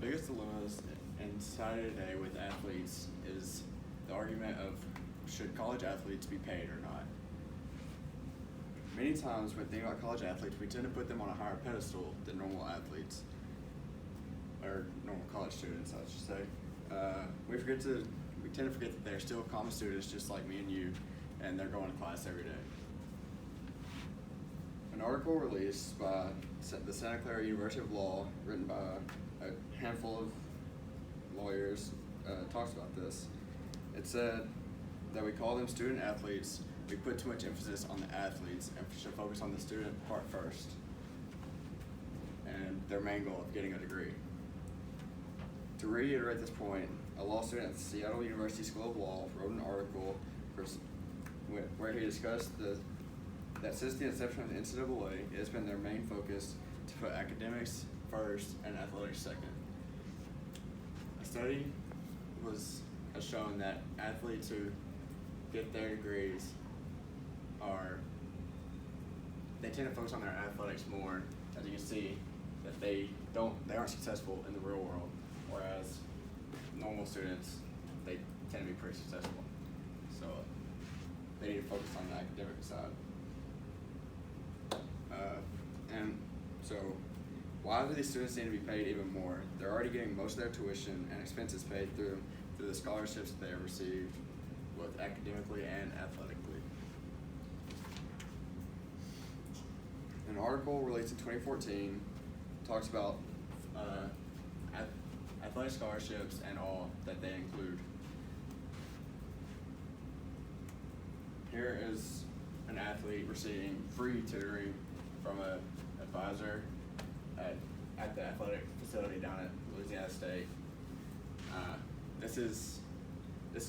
biggest dilemmas in society today with athletes is the argument of should college athletes be paid or not. Many times when thinking about college athletes, we tend to put them on a higher pedestal than normal athletes, or normal college students, I should say. We tend to forget that they're still common students just like me and you, and they're going to class every day. An article released by the Santa Clara University of Law, written by a handful of lawyers, talks about this. It said that we call them student athletes. We put too much emphasis on the athletes and should focus on the student part first and their main goal of getting a degree. To reiterate this point, a law student at the Seattle University School of Law wrote an article where he discussed that since the inception of the NCAA, it has been their main focus to put academics first and athletics second. A study has shown that athletes who get their degrees they tend to focus on their athletics more. As you can see, that they aren't successful in the real world, whereas normal students, they tend to be pretty successful. So they need to focus on the academic side. And so why do these students need to be paid even more? They're already getting most of their tuition and expenses paid through the scholarships that they have received, both academically and athletically. An article released in 2014 talks about athletic scholarships and all that they include. Here is an athlete receiving free tutoring from an advisor at the athletic facility down at Louisiana State. This is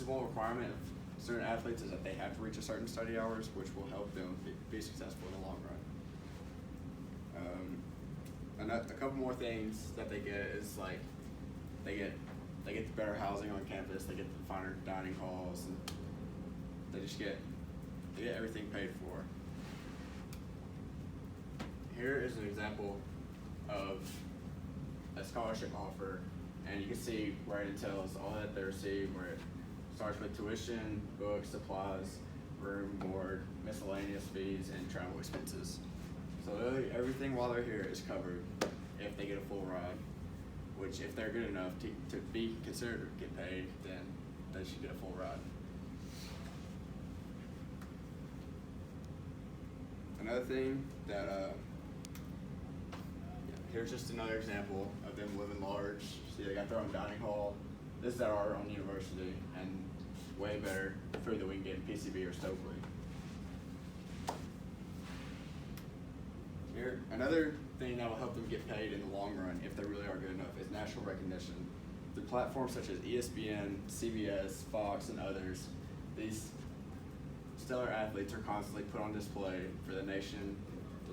one requirement of student athletes is that they have to reach a certain study hours, which will help them be successful in the long run. A couple more things that they get is like they get the better housing on campus, they get the finer dining halls, and they get everything paid for. Here is an example of a scholarship offer, and you can see where it tells all that they receive, where it starts with tuition, books, supplies, room, board, miscellaneous fees, and travel expenses. So really everything while they're here is covered if they get a full ride, which if they're good enough to be considered to get paid, then they should get a full ride. Another thing that, here's just another example of them living large. See, they got their own dining hall. This is at our own university, and way better food than we can get in PCB or Stokely. Here, another thing that will help them get paid in the long run, if they really are good enough, is national recognition. Through platforms such as ESPN, CBS, Fox, and others, these stellar athletes are constantly put on display for the nation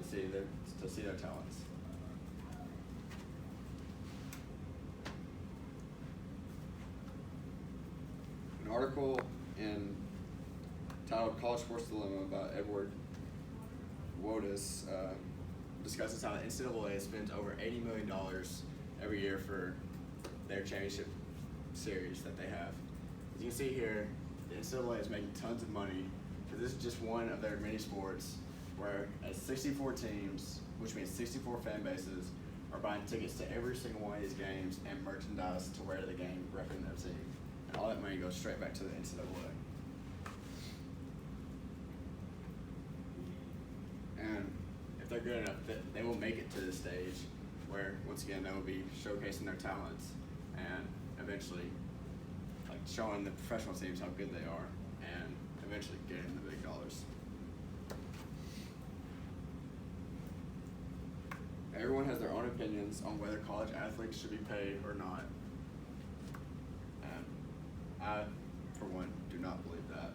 to see their talents. An article titled "College Sports Dilemma" by Edward Wotus discusses how the NCAA spends over $80 million every year for their championship series that they have. As you can see here, the NCAA is making tons of money, because this is just one of their many sports where 64 teams, which means 64 fan bases, are buying tickets to every single one of these games and merchandise to wear the game representing their team. And all that money goes straight back to the NCAA. And if they're good enough, they will make it to this stage where, once again, they will be showcasing their talents and eventually showing the professional teams how good they are and eventually getting the big dollars. Everyone has their own opinions on whether college athletes should be paid or not. And I, for one, do not believe that.